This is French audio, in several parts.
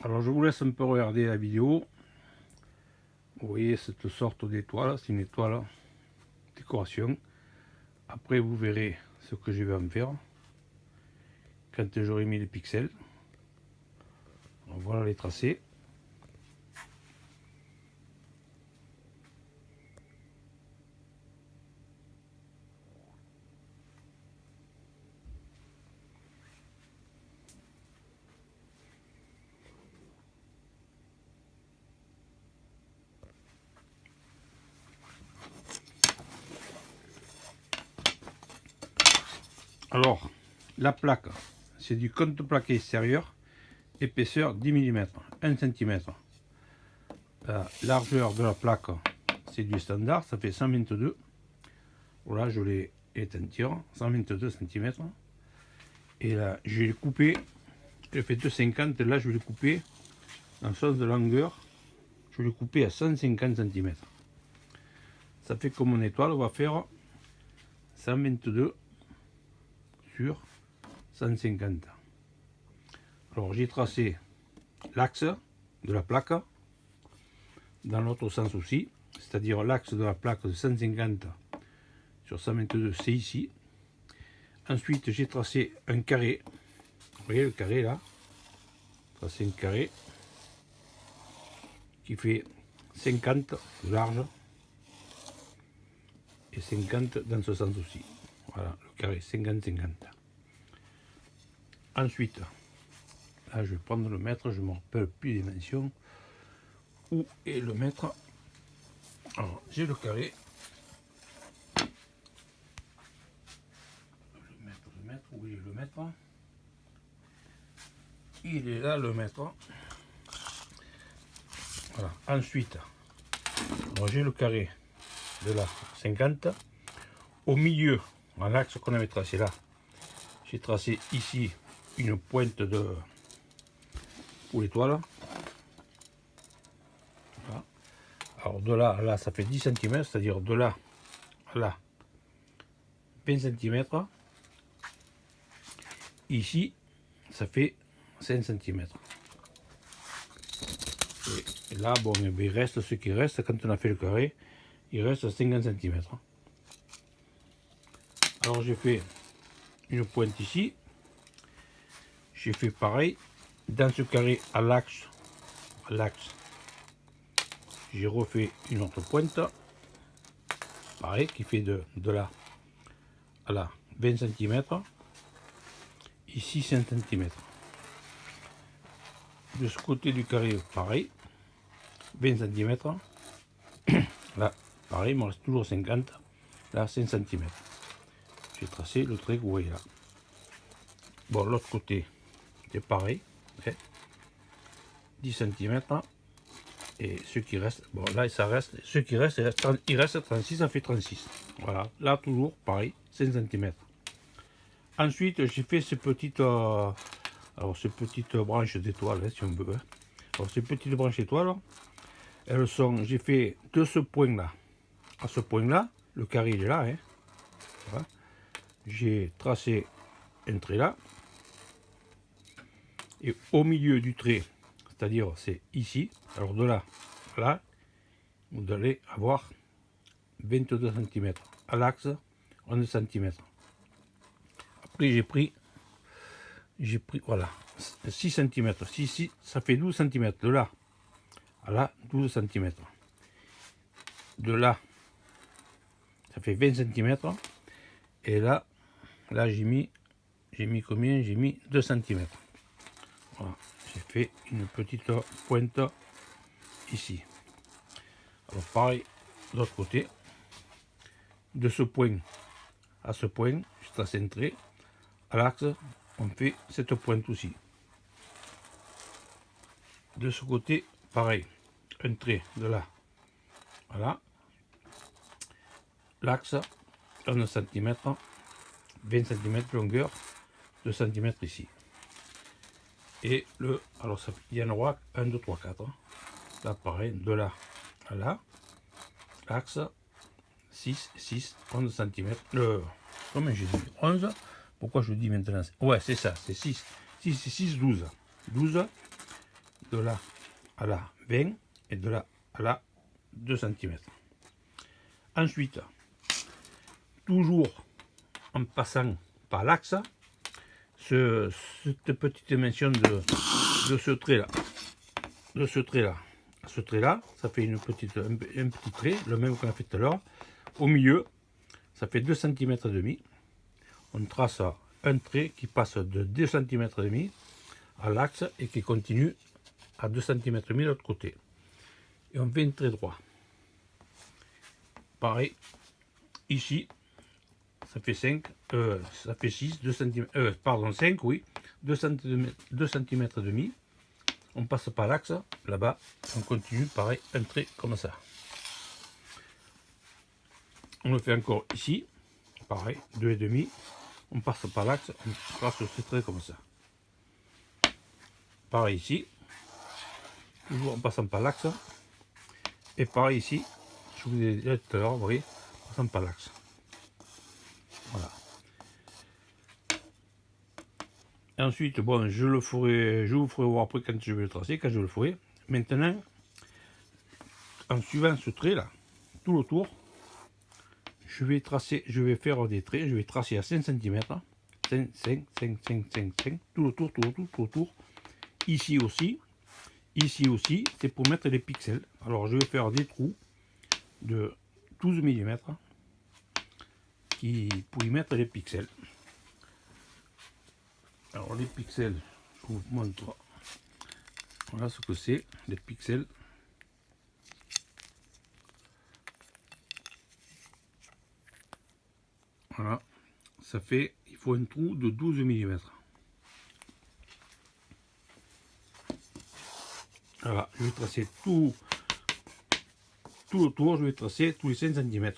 Alors je vous laisse un peu regarder la vidéo. Vous voyez cette sorte d'étoile, c'est une étoile décoration. Après vous verrez ce que je vais en faire quand j'aurai mis les pixels. Donc, voilà les tracés. Alors, la plaque, c'est du contreplaqué extérieur, épaisseur 10 mm, 1 cm. La largeur de la plaque, c'est du standard, ça fait 122. Voilà, je l'ai éteinture, 122 cm. Et là, je vais le couper, je fais 2,50. Là, je vais le couper dans le sens de longueur, je vais le couper à 150 cm. Ça fait que mon étoile va faire 122 sur 150. Alors j'ai tracé l'axe de la plaque dans l'autre sens aussi, c'est-à-dire l'axe de la plaque de 150 sur 122, c'est ici. Ensuite j'ai tracé un carré, vous voyez le carré là, tracé un carré qui fait 50 de large et 50 dans ce sens aussi. Voilà, le carré 50-50. Ensuite, là je vais prendre le mètre, je ne me rappelle plus les dimensions. Où est le mètre? Alors j'ai le carré. Le mètre, où est le mètre? Il est là le mètre. Voilà. Ensuite, j'ai le carré de la 50. Au milieu, en l'axe qu'on avait tracé là, j'ai tracé ici une pointe de pour l'étoile. Voilà. Alors de là à là, ça fait 10 cm, c'est-à-dire de là à là, 20 cm. Ici, ça fait 5 cm. Et là, bon, il reste ce qui reste. Quand on a fait le carré, il reste 50 cm. Alors j'ai fait une pointe ici. J'ai fait pareil. Dans ce carré à l'axe, j'ai refait une autre pointe. Pareil, qui fait de là à là 20 cm. Ici 5 cm. De ce côté du carré, pareil, 20 cm. Là, pareil, il me reste toujours 50. Là, 5 cm. J'ai tracé le trait que vous voyez là. Bon, l'autre côté, c'est pareil. 10 cm. Et ce qui reste, bon là, ça reste, ce qui reste, il reste 36, ça fait 36. Voilà, là, toujours pareil, 5 cm. Ensuite, j'ai fait ces petites, alors ces petites branches d'étoiles, hein, si on veut. Hein. Alors, ces petites branches d'étoiles, elles sont, j'ai fait de ce point-là à ce point-là, le carré il est là. Hein. Voilà. J'ai tracé un trait là. Et au milieu du trait, c'est-à-dire c'est ici, alors de là à là, vous allez avoir 22 cm. À l'axe, 11 cm. Après j'ai pris voilà 6 cm. 6, ça fait 12 cm. De là à là, 12 cm. De là, ça fait 20 cm. Et là j'ai mis combien? J'ai mis 2 cm. Voilà, j'ai fait une petite pointe ici. Alors pareil, de l'autre côté, de ce point à ce point, je trace un trait. À l'axe, on fait cette pointe aussi. De ce côté, pareil, un trait de là. Voilà. L'axe, 11 cm, 20 cm de longueur, 2 cm ici. Et le, alors ça, il y en aura 1, 2, 3, 4. Là, pareil, de là à là. Axe, 6, 6, 11 cm. Comment j'ai dit 11. Pourquoi je dis maintenant? Ouais, c'est ça, c'est 6. 6 et 6, 12. 12 de là à là 20 et de là à là 2 cm. Ensuite, toujours en passant par l'axe, cette petite dimension de ce trait là, ce trait là, ça fait un petit trait, le même qu'on a fait tout à l'heure. Au milieu, ça fait 2 cm et demi. On trace un trait qui passe de 2 cm et demi à l'axe et qui continue à 2 cm et demi de l'autre côté. Et on fait un trait droit. Pareil, ici, ça fait 5, ça fait 6, 2 cm, pardon, 5, oui, 2 cm et demi. On passe par l'axe, là-bas, on continue, pareil, un trait comme ça. On le fait encore ici, pareil, 2,5. On passe par l'axe, on trace ce trait comme ça. Pareil ici, toujours en passant par l'axe. Et pareil ici, je vous ai dit tout à l'heure, vous voyez, en passant par l'axe. Voilà. Et ensuite, bon, je vous ferai voir après quand je vais le tracer, quand je le ferai. Maintenant, en suivant ce trait là, tout le tour, je vais faire des traits, je vais tracer à 5 cm, 5, 5, 5, 5, 5, 5, tout le tour, tout le tour, tout le tour. Ici aussi, c'est pour mettre les pixels. Alors je vais faire des trous de 12 mm pour y mettre les pixels. Alors les pixels, je vous montre, voilà ce que c'est, les pixels. Voilà, ça fait, il faut un trou de 12 mm. Voilà, je vais tracer tout le tour, je vais tracer tous les 5 cm.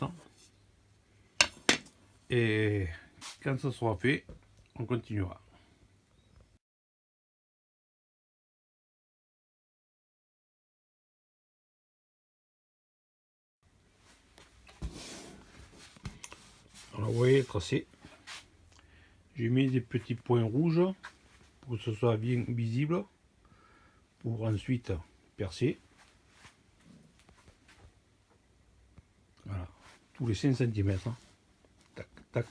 Et quand ça sera fait, on continuera. Alors vous voyez tracé. J'ai mis des petits points rouges pour que ce soit bien visible, pour ensuite percer. Voilà, tous les 5 cm. Tac, tac.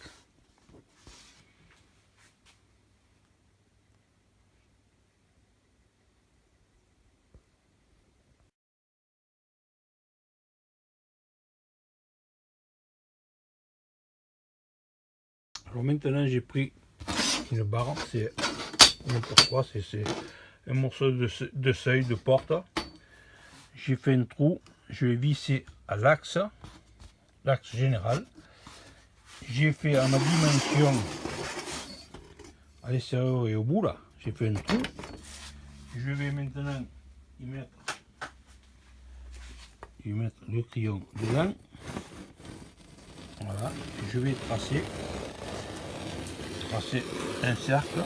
Alors maintenant j'ai pris une barre, c'est n'importe quoi, c'est un morceau de seuil de porte. J'ai fait un trou, je vais visser à l'axe général. J'ai fait à ma dimension à l'extérieur et au bout là, j'ai fait un trou. Je vais maintenant y mettre le crayon dedans. Voilà, je vais tracer un cercle.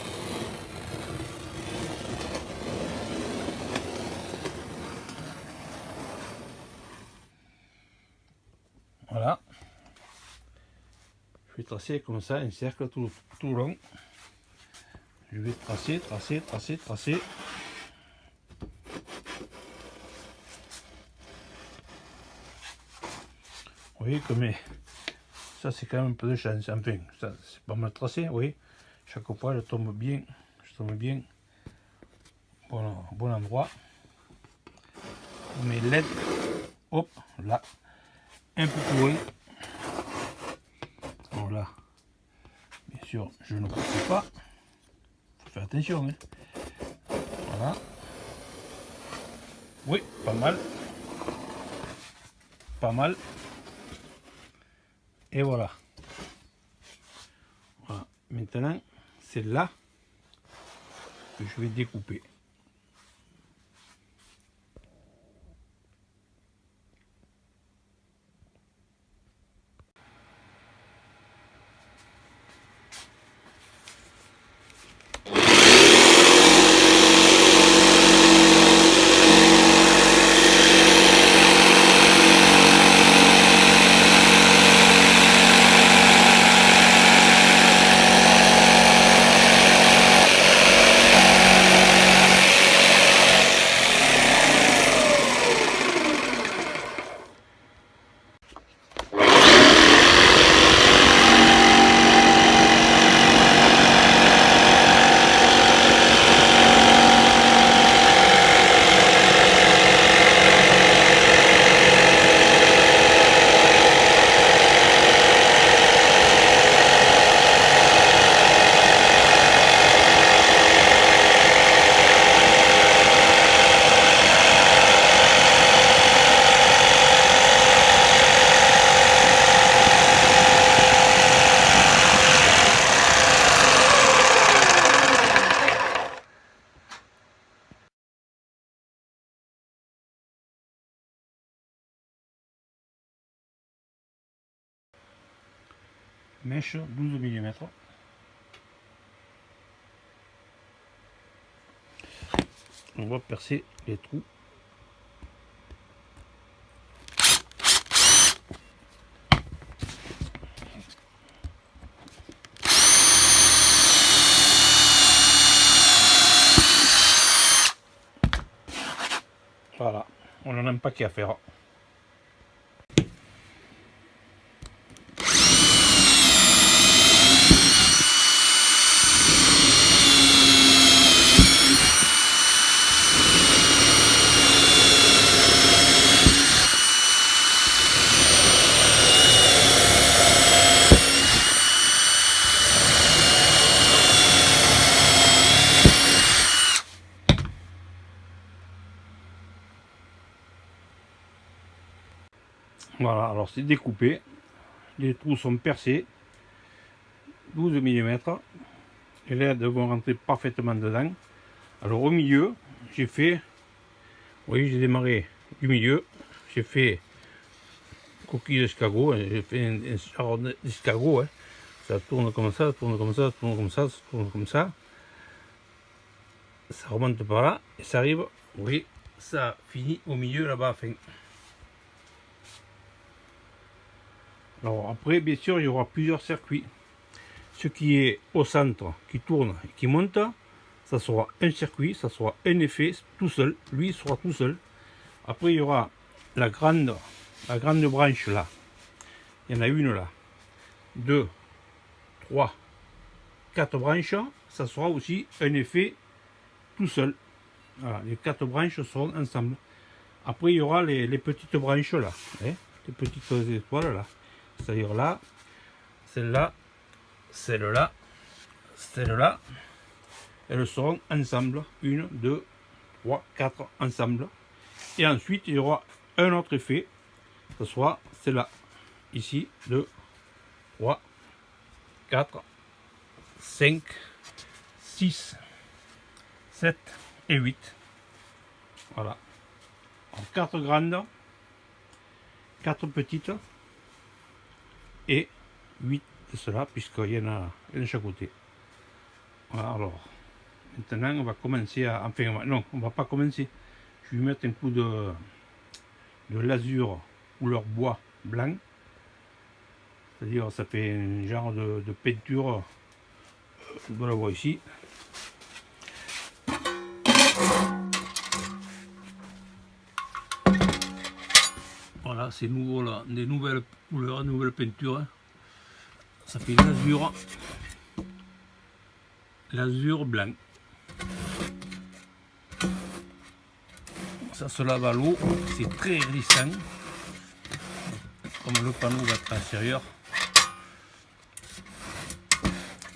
Voilà, je vais tracer comme ça un cercle tout long. Je vais tracer. Vous voyez que ça c'est quand même un peu de chance. Enfin, ça c'est pas mal tracé, vous voyez. Chaque fois je tombe bien bon endroit. Mes LED, hop, là, un peu plus loin. Alors là, bien sûr, je ne coupe pas. Faut faire attention, hein. Voilà. Oui, pas mal. Et voilà. Voilà. Maintenant, c'est là que je vais découper. mèche 12 mm. On va percer les trous. Voilà, on en a un paquet à faire. Voilà, alors c'est découpé, les trous sont percés, 12 mm, les LED vont rentrer parfaitement dedans. Alors au milieu, j'ai fait, vous voyez, j'ai démarré du milieu, j'ai fait coquille d'escargot, j'ai fait un genre d'escargot, hein. Ça tourne comme ça, ça tourne comme ça, ça tourne comme ça, ça tourne comme ça. Ça remonte par là et ça arrive, vous voyez, ça finit au milieu là-bas à la fin. Alors après, bien sûr, il y aura plusieurs circuits. Ce qui est au centre, qui tourne et qui monte, ça sera un circuit, ça sera un effet tout seul. Lui, il sera tout seul. Après, il y aura la grande branche là. Il y en a une là. 2, 3, 4 branches. Ça sera aussi un effet tout seul. Voilà, les 4 branches seront ensemble. Après, il y aura les petites branches là. Hein, les petites étoiles là. C'est-à-dire là, celle-là, celle-là, celle-là, elles seront ensemble, 1, 2, 3, 4 ensemble. Et ensuite, il y aura un autre effet, ce sera celle-là, ici, 2, 3, 4, 5, 6, 7 et 8. Voilà. Alors, 4 grandes, 4 petites et 8 de cela, puisqu'il y en a un de chaque côté. Voilà, alors, maintenant on va commencer à... Enfin, non, on va pas commencer. Je vais lui mettre un coup de lasure couleur bois blanc. C'est-à-dire ça fait un genre de peinture. On doit la voir ici. Voilà, c'est nouveau là, des nouvelles couleurs, nouvelles peintures. Ça fait l'azur blanc. Ça se lave à l'eau, c'est très glissant. Comme le panneau va être extérieur,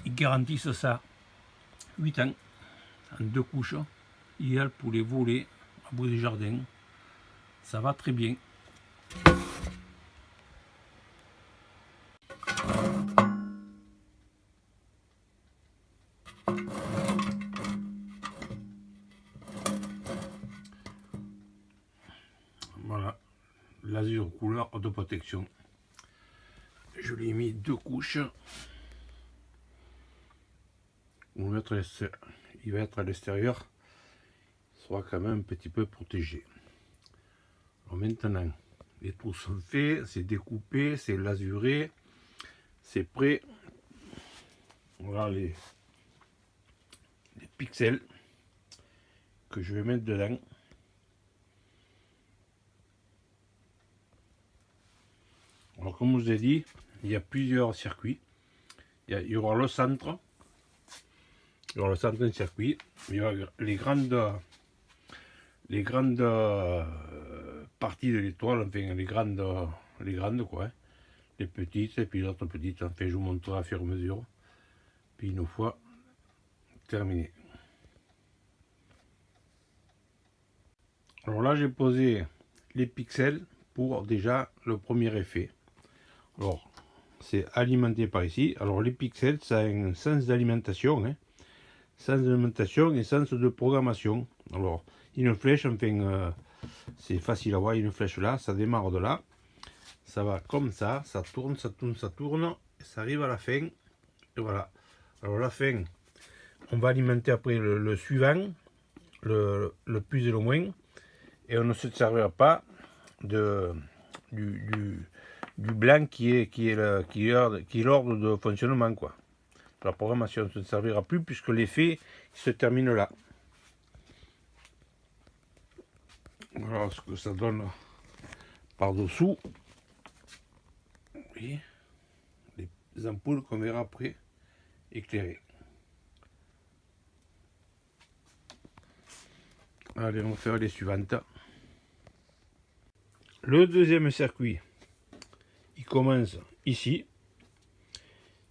ils garantissent ça 8 ans en 2 couches, idéal pour les volets à bout des jardins. Ça va très bien. Voilà, l'azur couleur de protection. Je lui ai mis 2 couches. On va mettre il va être à l'extérieur. Il sera quand même un petit peu protégé. Alors maintenant, les trous sont faits, c'est découpé, c'est lasuré, c'est prêt. Voilà les pixels que je vais mettre dedans. Alors comme je vous ai dit, il y a plusieurs circuits. Il y aura le centre. Il y aura le centre d'un circuit. Il y aura les grandes parties de l'étoile, enfin les grandes quoi. Hein. Les petites et puis les autres petites. Enfin je vous montrerai à fur et à mesure. Puis une fois terminé. Alors là j'ai posé les pixels pour déjà le premier effet. Alors c'est alimenté par ici. Alors les pixels ça a un sens d'alimentation, hein. Sens d'alimentation et sens de programmation. Alors une flèche, enfin c'est facile à voir, une flèche là, ça démarre de là, ça va comme ça tourne, ça tourne, ça tourne, et ça arrive à la fin. Et voilà. Alors la fin, on va alimenter après le suivant, le plus et le moins. Et on ne se servira pas du blanc qui est l'ordre de fonctionnement, quoi. La programmation ne se servira plus puisque l'effet se termine là. Voilà ce que ça donne par-dessous. Oui, les ampoules qu'on verra après éclairées. Allez, on va faire les suivantes. Le deuxième circuit, il commence ici.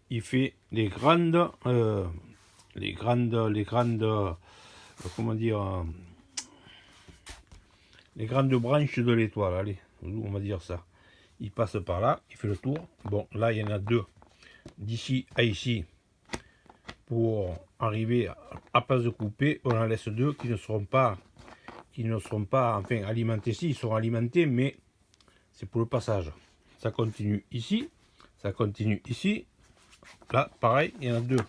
Il fait les grandes comment dire, les grandes branches de l'étoile. Allez, on va dire ça. Il passe par là, il fait le tour. Bon, là il y en a deux, d'ici à ici. Pour arriver à place de couper, on en laisse deux qui ne seront pas enfin alimentés. Si, ils seront alimentés, mais c'est pour le passage. Ça continue ici, ça continue ici. Là, pareil, il y en a deux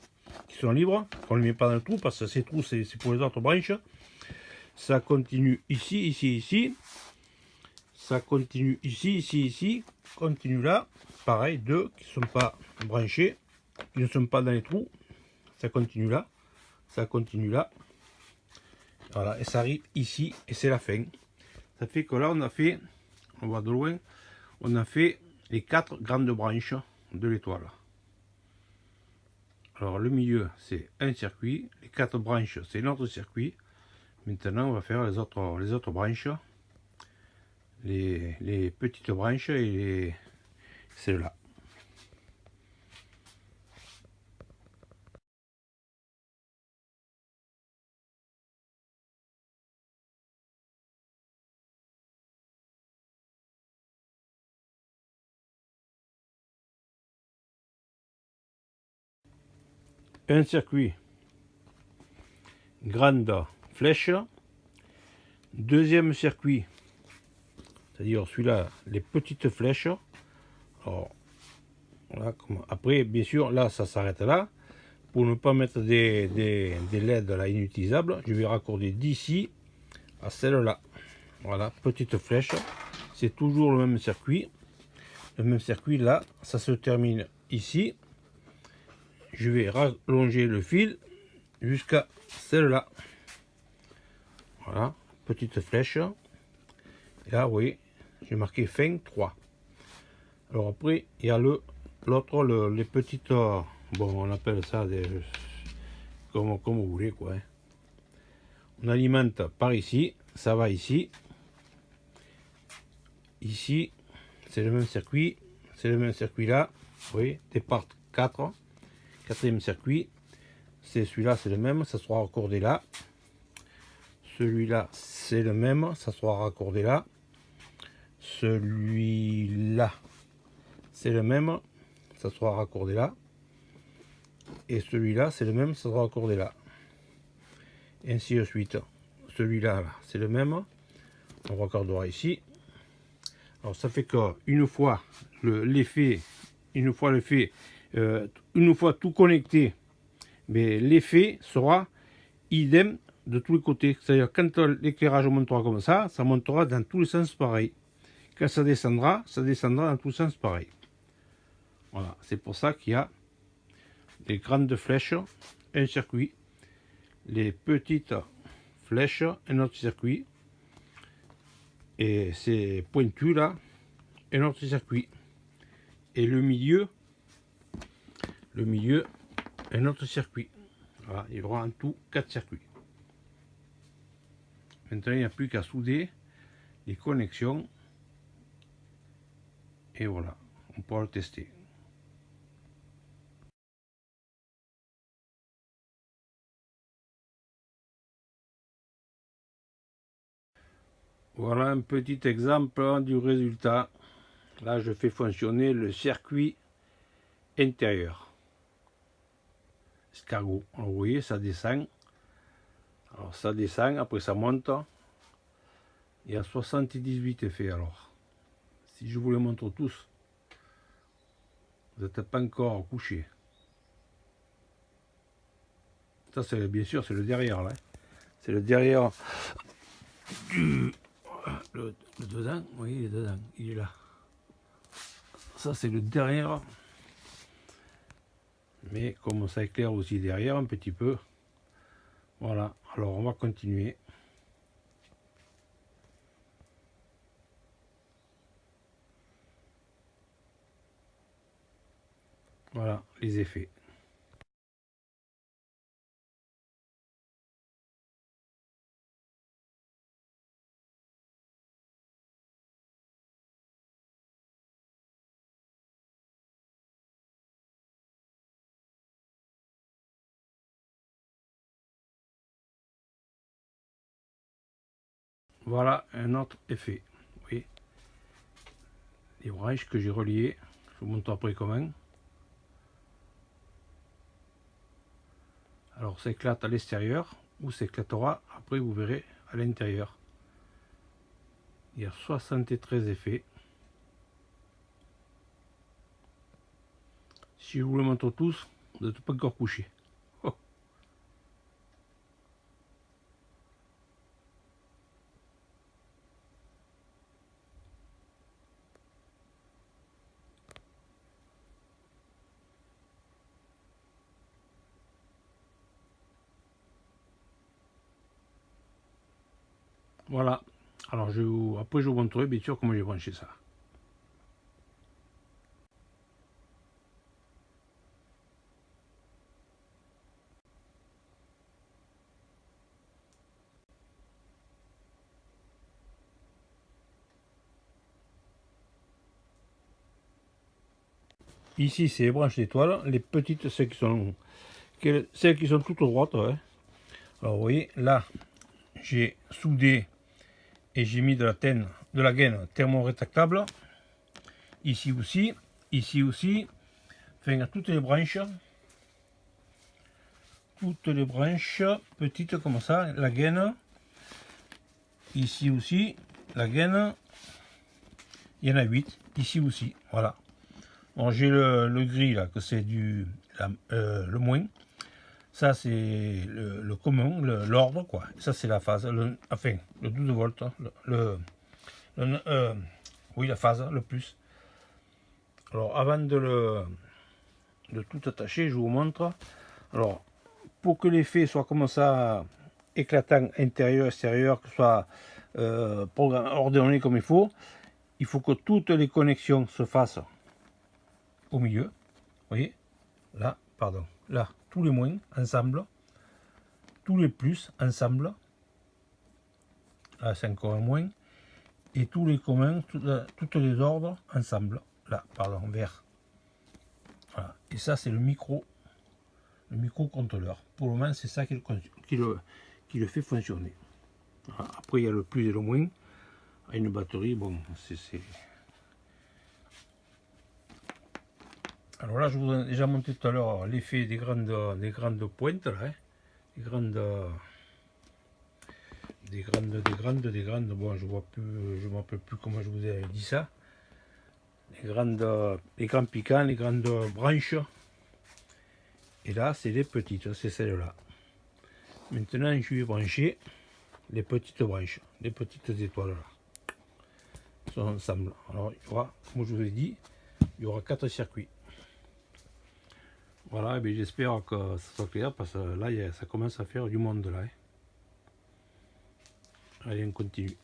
qui sont libres. On ne les met pas dans le trou parce que ces trous, c'est pour les autres branches. Ça continue ici, ici, ici. Ça continue ici, ici, ici. Continue là. Pareil, deux qui ne sont pas branchés, qui ne sont pas dans les trous. Ça continue là. Ça continue là. Voilà, et ça arrive ici, et c'est la fin. Ça fait que là, on a fait, on va de loin, on a fait les 4 grandes branches de l'étoile. Alors le milieu c'est un circuit, les 4 branches c'est notre circuit. Maintenant on va faire les autres branches, les petites branches et celles-là. Un circuit grande flèche, deuxième circuit, c'est-à-dire celui-là, les petites flèches. Alors, voilà, après, bien sûr, là, ça s'arrête là. Pour ne pas mettre des LED là inutilisables, je vais raccorder d'ici à celle-là. Voilà, petite flèche. C'est toujours le même circuit. Le même circuit, là, ça se termine ici. Je vais rallonger le fil jusqu'à celle-là. Voilà, petite flèche. Et là, vous voyez, j'ai marqué fin 3. Alors après, il y a l'autre, les petites, bon, on appelle ça des, comme vous voulez, quoi. Hein. On alimente par ici, ça va ici. Ici, c'est le même circuit, c'est le même circuit là. Vous voyez, départ 4, quatrième circuit. C'est celui-là, c'est le même, ça sera raccordé là. Celui-là, c'est le même, ça sera raccordé là. Celui-là, c'est le même, ça sera raccordé là. Et celui-là, c'est le même, ça sera raccordé là. Et ainsi de suite. Celui-là, c'est le même, on raccordera ici. Alors ça fait qu'une fois l'effet, une fois tout connecté, mais l'effet sera idem de tous les côtés. C'est-à-dire quand l'éclairage montera comme ça montera dans tous les sens pareil. Quand ça descendra dans tous les sens pareil. Voilà, c'est pour ça qu'il y a les grandes flèches, un circuit, les petites flèches, un autre circuit, et ces pointus là, un autre circuit, et le milieu, un autre circuit. Voilà, il y aura en tout 4 circuits. Maintenant, il n'y a plus qu'à souder les connexions. Et voilà, on pourra le tester. Voilà un petit exemple du résultat. Là, je fais fonctionner le circuit intérieur. Escargot. Alors, vous voyez, ça descend. Alors, ça descend, après ça monte. Il y a 78 effets alors. Si je vous les montre tous, Vous n'êtes pas encore couché. Ça, c'est bien sûr, c'est le derrière là. C'est le derrière du. Le dedans, oui, il est dedans, il est là. Ça, c'est le derrière. Mais comme ça éclaire aussi derrière un petit peu. Voilà, alors on va continuer. Voilà les effets. Voilà un autre effet. Vous voyez les branches que j'ai reliées. Je vous montre après comment. Alors ça éclate à l'extérieur ou ça éclatera après, vous verrez, à l'intérieur. Il y a 73 effets. Si je vous le montre tous, vous n'êtes pas encore couché. Oh. Voilà. Alors après je vous montrerai bien sûr comment j'ai branché ça. Ici c'est les branches d'étoiles, les petites, celles qui sont toutes droites. Ouais. Alors vous voyez là j'ai soudé et j'ai mis de la gaine thermo-rétractable. Ici aussi, enfin toutes les branches petites comme ça, la gaine. Ici aussi, la gaine, il y en a 8, ici aussi, voilà. Bon, j'ai le gris là, que c'est le moins. Ça c'est le commun, l'ordre quoi. Ça c'est la phase, enfin le 12 volts, hein, oui la phase, le plus. Alors avant de tout attacher, je vous montre. Alors pour que l'effet soit comme ça, éclatant intérieur, extérieur, que ce soit ordonné comme il faut que toutes les connexions se fassent au milieu. Vous voyez, là, pardon, là, tous les moins ensemble, tous les plus ensemble, là c'est encore un moins, et tous les communs, toutes les ordres ensemble, là, pardon, vert. Voilà. Et ça c'est le microcontrôleur. Pour le moment c'est ça qui le fait fonctionner. Voilà. Après il y a le plus et le moins. À une batterie, bon, c'est... Alors là, je vous ai déjà montré tout à l'heure l'effet des grandes pointes, là, hein. Des grandes, bon, je vois plus, je me rappelle plus comment je vous ai dit ça. Les grands piquants, les grandes branches. Et là, c'est les petites, c'est celles-là. Maintenant, je vais brancher les petites branches, les petites étoiles là. Elles sont ensemble. Alors, il y aura, comme je vous ai dit, il y aura 4 circuits. Voilà, j'espère que ça soit clair parce que là, ça commence à faire du monde là. Hein. Allez, on continue.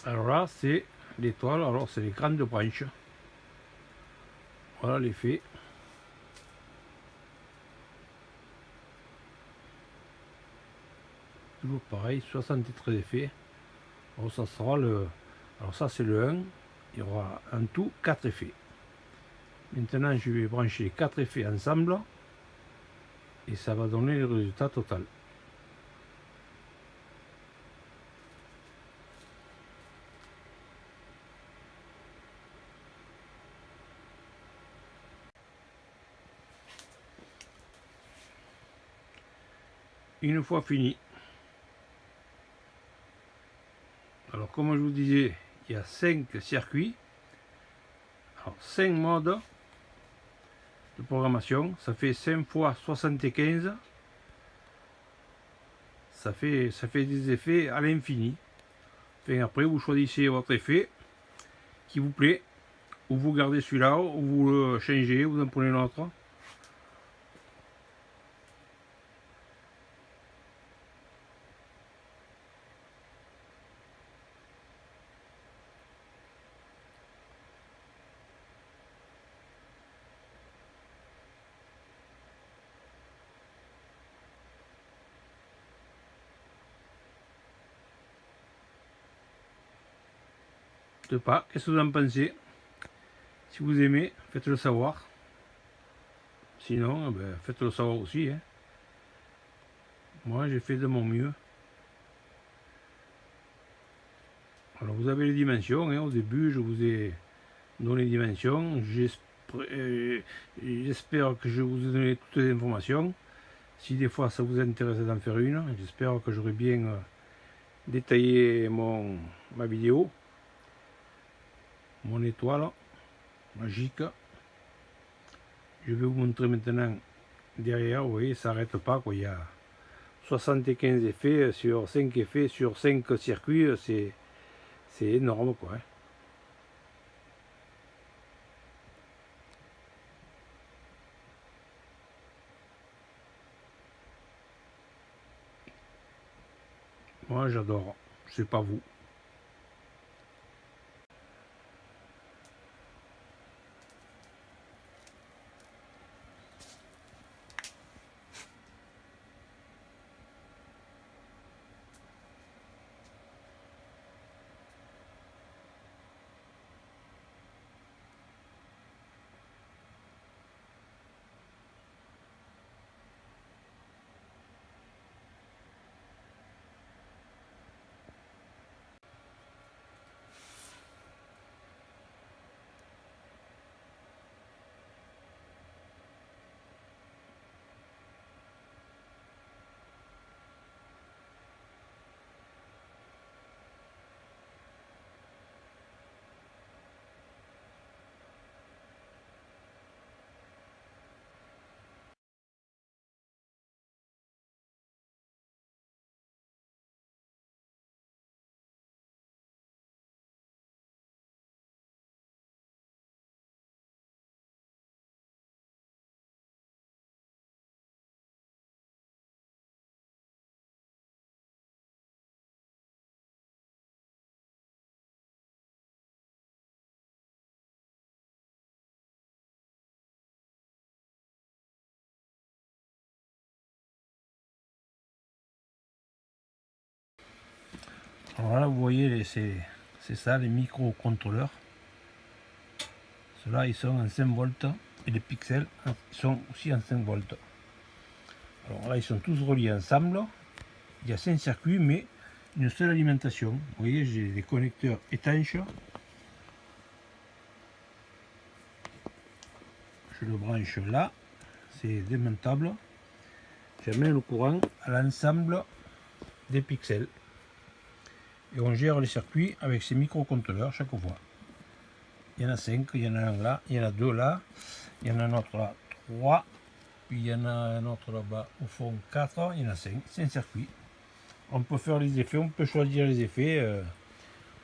Alors là, c'est l'étoile, alors c'est les grandes branches. Voilà l'effet. Toujours pareil, 73 effets. Alors ça sera le. Alors ça c'est le 1. Il y aura en tout 4 effets. Maintenant je vais brancher les 4 effets ensemble et ça va donner le résultat total. Une fois fini, alors comme je vous disais, il y a 5 circuits, alors 5 modes de programmation, ça fait 5 fois 75, ça fait des effets à l'infini. Enfin, après vous choisissez votre effet qui vous plaît, ou vous gardez celui-là, ou vous le changez, vous en prenez un autre. De pas, qu'est-ce que vous en pensez? Si vous aimez, faites-le savoir. Sinon, ben, faites-le savoir aussi. Hein. Moi, j'ai fait de mon mieux. Alors, vous avez les dimensions. Hein. Au début, je vous ai donné les dimensions. J'espère que je vous ai donné toutes les informations. Si des fois ça vous intéresse d'en faire une, j'espère que j'aurai bien détaillé ma vidéo. Mon étoile magique. Je vais vous montrer maintenant derrière. Vous voyez, ça n'arrête pas. Quoi. Il y a 75 effets sur 5 effets sur 5 circuits. C'est énorme. Quoi, hein. Moi, j'adore. Je sais pas vous. Alors là, vous voyez, c'est ça, les microcontrôleurs. Ceux-là, ils sont en 5 volts et les pixels sont aussi en 5 volts. Alors là, ils sont tous reliés ensemble. Il y a 5 circuits, mais une seule alimentation. Vous voyez, j'ai des connecteurs étanches. Je le branche là. C'est démontable. J'amène le courant à l'ensemble des pixels. Et on gère les circuits avec ces microcontrôleurs chaque fois. Il y en a 5, il y en a un là, il y en a 2 là, il y en a un autre là, 3, puis il y en a un autre là-bas au fond, 4, il y en a 5, c'est un circuit. On peut faire les effets, on peut choisir les effets,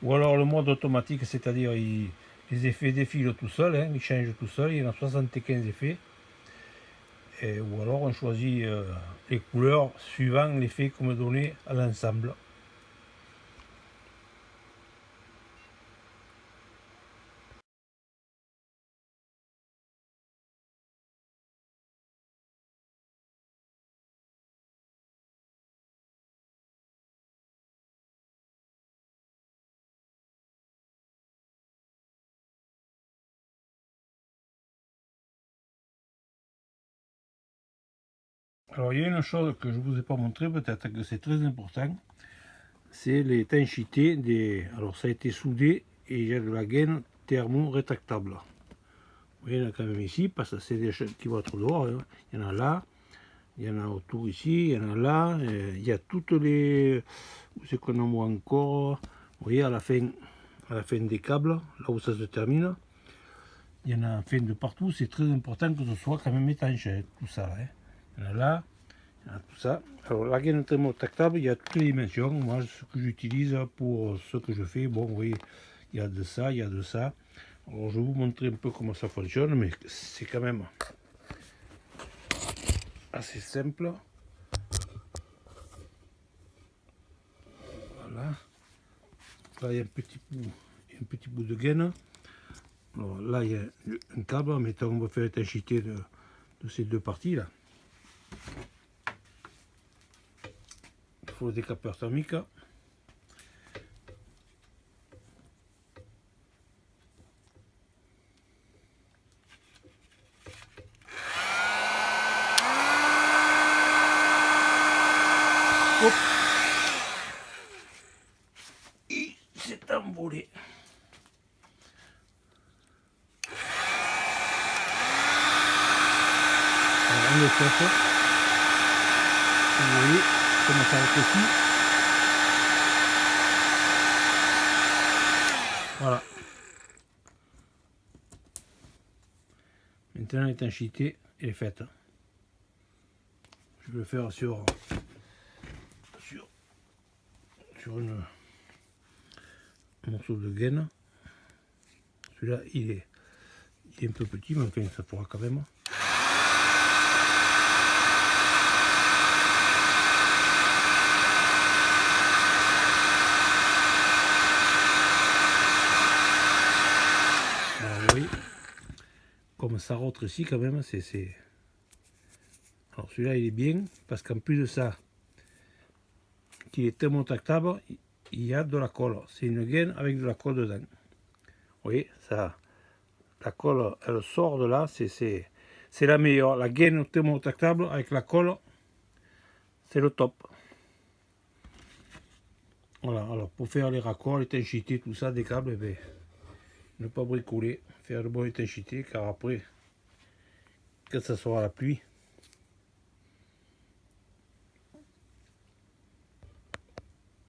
ou alors le mode automatique, c'est-à-dire les effets défilent tout seuls, hein, ils changent tout seuls, il y en a 75 effets. Ou alors on choisit les couleurs suivant l'effet qu'on me donné à l'ensemble. Alors il y a une chose que je ne vous ai pas montré, peut-être que c'est très important, c'est l'étanchéité des... Alors ça a été soudé et il y a de la gaine thermo-rétractable. Vous voyez, il y en a quand même ici, parce que c'est des choses qui vont être dehors. Hein. Il y en a là, il y en a autour ici, il y en a là, il y a toutes les... Où c'est qu'on en voit encore? Vous voyez, à la fin des câbles, là où ça se termine, il y en a fin de partout. C'est très important que ce soit quand même étanche, hein, tout ça. Hein. Il y en a là, il y en a tout ça. Alors la gaine thermorétractable, il y a toutes les dimensions. Moi, ce que j'utilise pour ce que je fais, bon, vous voyez, il y a de ça, il y a de ça. Alors, je vais vous montrer un peu comment ça fonctionne, mais c'est quand même assez simple. Voilà. Là, il y a un petit bout de gaine. Alors, là, il y a un câble, mais on va faire l'étanchéité de ces deux parties là. Il faut le décapeur thermique. Hop. Il s'est envolé. Alors on le chauffe. Vous voyez comment ça rétrécit. Voilà. Maintenant l'étanchéité est faite. Je vais le faire sur un morceau de gaine. Celui-là il est un peu petit, mais enfin ça pourra quand même. Alors, vous voyez, comme ça rétrécit quand même, c'est... Alors celui-là il est bien, parce qu'en plus de ça, qu'il est thermorétractable, il y a de la colle. C'est une gaine avec de la colle dedans. Vous voyez, ça, la colle, elle sort de là, c'est la meilleure. La gaine thermorétractable avec la colle, c'est le top. Voilà, alors pour faire les raccords, l'étanchéité, tout ça, des câbles, eh bien, ne pas bricoler, faire de bonne étanchéité, car après, quand ça sera la pluie,